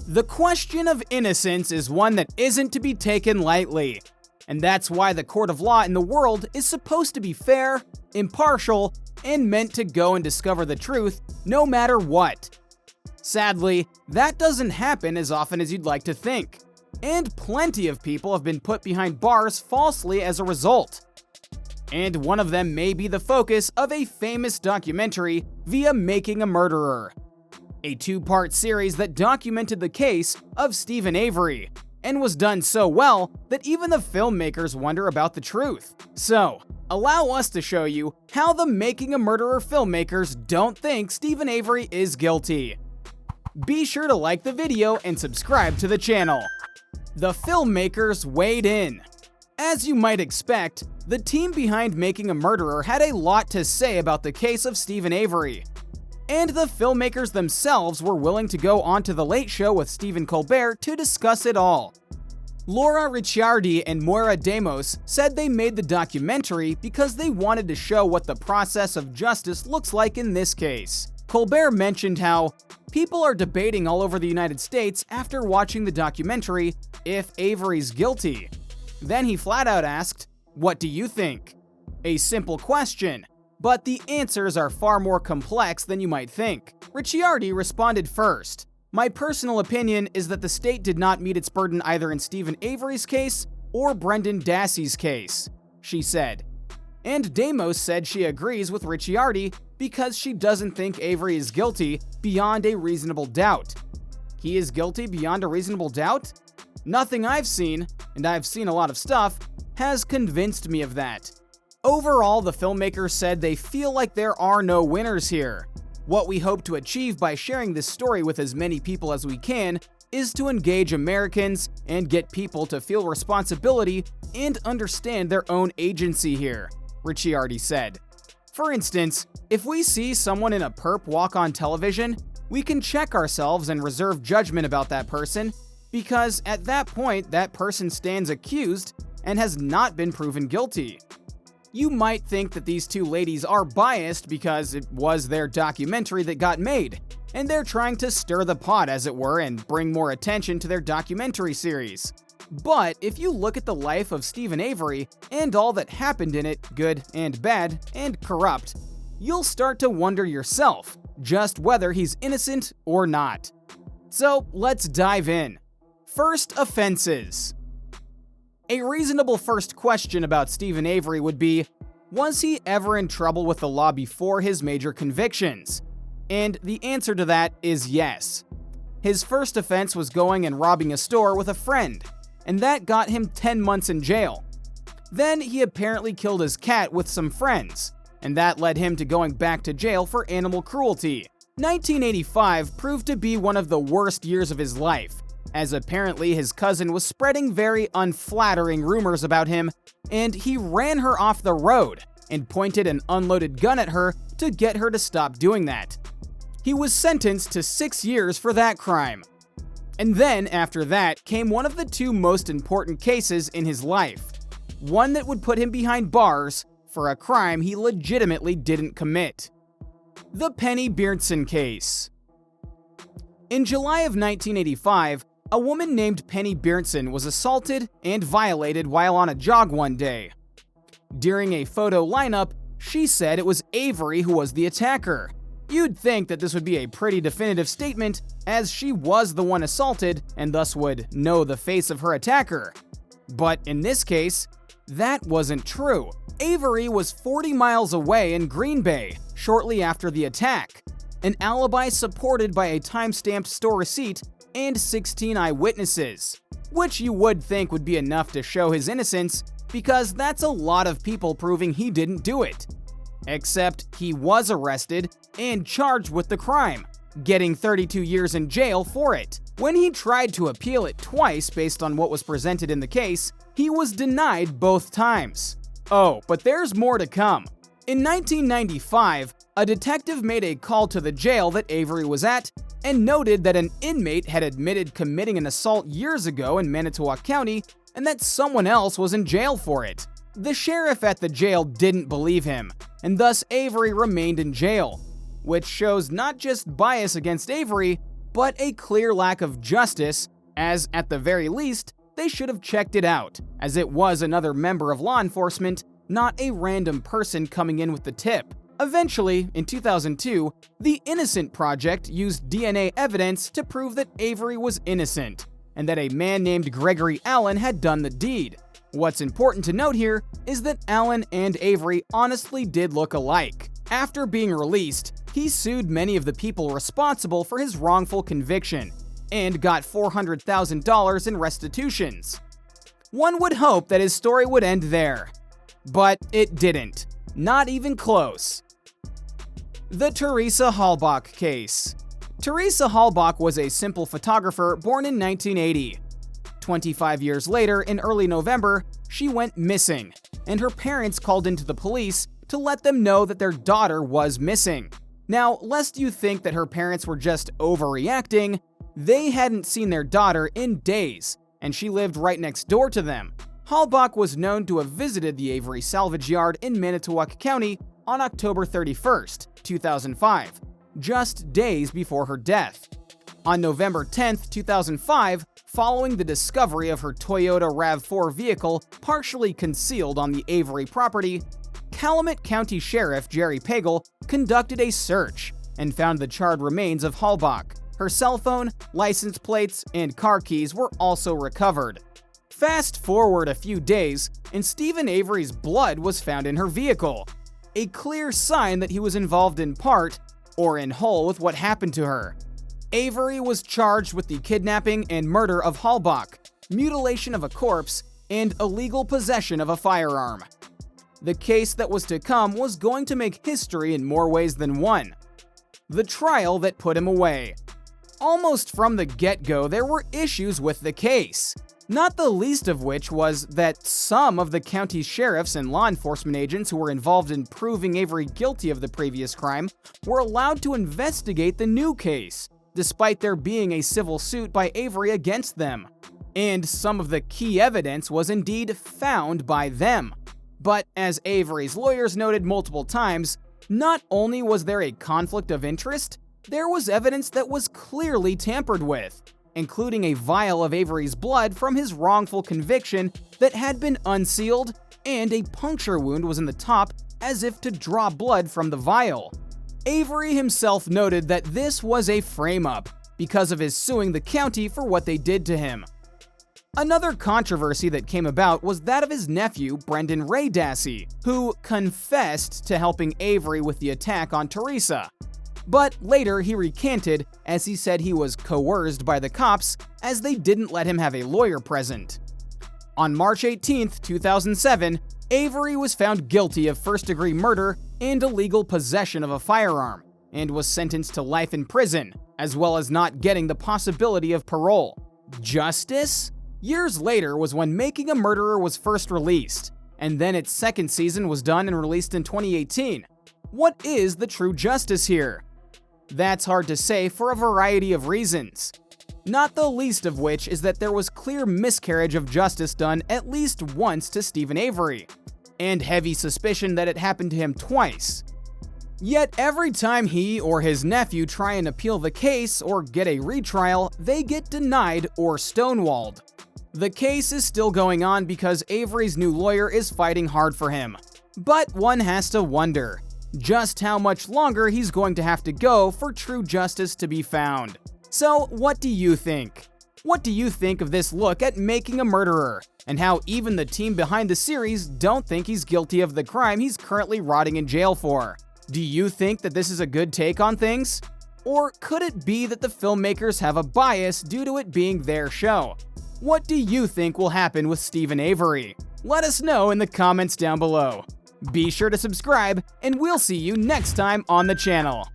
The question of innocence is one that isn't to be taken lightly, and that's why the court of law in the world is supposed to be fair, impartial, and meant to go and discover the truth no matter what. Sadly, that doesn't happen as often as you'd like to think, and plenty of people have been put behind bars falsely as a result. And one of them may be the focus of a famous documentary via Making a Murderer, a two-part series that documented the case of Stephen Avery, and was done so well that even the filmmakers wonder about the truth. So, allow us to show you how the Making a Murderer filmmakers don't think Stephen Avery is guilty. Be sure to like the video and subscribe to the channel. The filmmakers weighed in. As you might expect, the team behind Making a Murderer had a lot to say about the case of Stephen Avery, and the filmmakers themselves were willing to go onto The Late Show with Stephen Colbert to discuss it all. Laura Ricciardi and Moira Demos said they made the documentary because they wanted to show what the process of justice looks like in this case. Colbert mentioned how people are debating all over the United States after watching the documentary if Avery's guilty. Then he flat out asked, "What do you think?" A simple question, but the answers are far more complex than you might think. Ricciardi responded first. "My personal opinion is that the state did not meet its burden either in Stephen Avery's case or Brendan Dassey's case," she said. And Demos said she agrees with Ricciardi because she doesn't think Avery is guilty beyond a reasonable doubt. He is guilty beyond a reasonable doubt? Nothing I've seen, and I've seen a lot of stuff, has convinced me of that. Overall, the filmmakers said they feel like there are no winners here. What we hope to achieve by sharing this story with as many people as we can is to engage Americans and get people to feel responsibility and understand their own agency here, Ricciardi said. For instance, if we see someone in a perp walk on television, we can check ourselves and reserve judgment about that person, because at that point, that person stands accused and has not been proven guilty. You might think that these two ladies are biased because it was their documentary that got made, and they're trying to stir the pot, as it were, and bring more attention to their documentary series. But if you look at the life of Stephen Avery and all that happened in it, good and bad and corrupt, you'll start to wonder yourself just whether he's innocent or not. So let's dive in. First offenses. A reasonable first question about Stephen Avery would be, was he ever in trouble with the law before his major convictions? And the answer to that is yes. His first offense was going and robbing a store with a friend, and that got him 10 months in jail. Then he apparently killed his cat with some friends, and that led him to going back to jail for animal cruelty. 1985 proved to be one of the worst years of his life, as apparently his cousin was spreading very unflattering rumors about him, and he ran her off the road and pointed an unloaded gun at her to get her to stop doing that. He was sentenced to 6 years for that crime. And then, after that, came one of the two most important cases in his life, one that would put him behind bars for a crime he legitimately didn't commit. The Penny Beardson case. In July of 1985, a woman named Penny Beardson was assaulted and violated while on a jog one day. During a photo lineup, she said it was Avery who was the attacker. You'd think that this would be a pretty definitive statement, as she was the one assaulted and thus would know the face of her attacker. But in this case, that wasn't true. Avery was 40 miles away in Green Bay shortly after the attack, an alibi supported by a time-stamped store receipt and 16 eyewitnesses, which you would think would be enough to show his innocence, because that's a lot of people proving he didn't do it. Except he was arrested and charged with the crime, getting 32 years in jail for it. When he tried to appeal it twice based on what was presented in the case, he was denied both times. Oh, but there's more to come. In 1995, a detective made a call to the jail that Avery was at and noted that an inmate had admitted committing an assault years ago in Manitowoc County and that someone else was in jail for it. The sheriff at the jail didn't believe him, and thus Avery remained in jail, which shows not just bias against Avery, but a clear lack of justice, as at the very least, they should have checked it out, as it was another member of law enforcement, not a random person coming in with the tip. Eventually, in 2002, the Innocent Project used DNA evidence to prove that Avery was innocent, and that a man named Gregory Allen had done the deed. What's important to note here is that Allen and Avery honestly did look alike. After being released, he sued many of the people responsible for his wrongful conviction, and got $400,000 in restitutions. One would hope that his story would end there, but it didn't. Not even close. The Teresa Halbach case. Teresa Halbach was a simple photographer born in 1980. 25 years later, in early November, she went missing, and her parents called into the police to let them know that their daughter was missing. Now, lest you think that her parents were just overreacting, they hadn't seen their daughter in days, and she lived right next door to them. Halbach was known to have visited the Avery salvage yard in Manitowoc County on October 31st, 2005, just days before her death. On November 10th, 2005, following the discovery of her Toyota RAV4 vehicle partially concealed on the Avery property, Calumet County Sheriff Jerry Pagel conducted a search and found the charred remains of Halbach. Her cell phone, license plates, and car keys were also recovered. Fast forward a few days, and Stephen Avery's blood was found in her vehicle, a clear sign that he was involved in part, or in whole, with what happened to her. Avery was charged with the kidnapping and murder of Halbach, mutilation of a corpse, and illegal possession of a firearm. The case that was to come was going to make history in more ways than one. The trial that put him away. Almost from the get-go, there were issues with the case, not the least of which was that some of the county sheriffs and law enforcement agents who were involved in proving Avery guilty of the previous crime were allowed to investigate the new case, despite there being a civil suit by Avery against them. And some of the key evidence was indeed found by them. But as Avery's lawyers noted multiple times, not only was there a conflict of interest, there was evidence that was clearly tampered with, including a vial of Avery's blood from his wrongful conviction that had been unsealed, and a puncture wound was in the top as if to draw blood from the vial. Avery himself noted that this was a frame-up because of his suing the county for what they did to him. Another controversy that came about was that of his nephew, Brendan Ray Dassey, who confessed to helping Avery with the attack on Teresa. But later he recanted, as he said he was coerced by the cops as they didn't let him have a lawyer present. On March 18, 2007, Avery was found guilty of first-degree murder and illegal possession of a firearm, and was sentenced to life in prison, as well as not getting the possibility of parole. Justice? Years later was when Making a Murderer was first released, and then its second season was done and released in 2018. What is the true justice here? That's hard to say for a variety of reasons, not the least of which is that there was clear miscarriage of justice done at least once to Stephen Avery, and heavy suspicion that it happened to him twice. Yet every time he or his nephew try and appeal the case or get a retrial, they get denied or stonewalled. The case is still going on because Avery's new lawyer is fighting hard for him. But one has to wonder just how much longer he's going to have to go for true justice to be found. So what do you think? What do you think of this look at Making a Murderer, and how even the team behind the series don't think he's guilty of the crime he's currently rotting in jail for? Do you think that this is a good take on things? Or could it be that the filmmakers have a bias due to it being their show? What do you think will happen with Stephen Avery? Let us know in the comments down below. Be sure to subscribe, and we'll see you next time on the channel.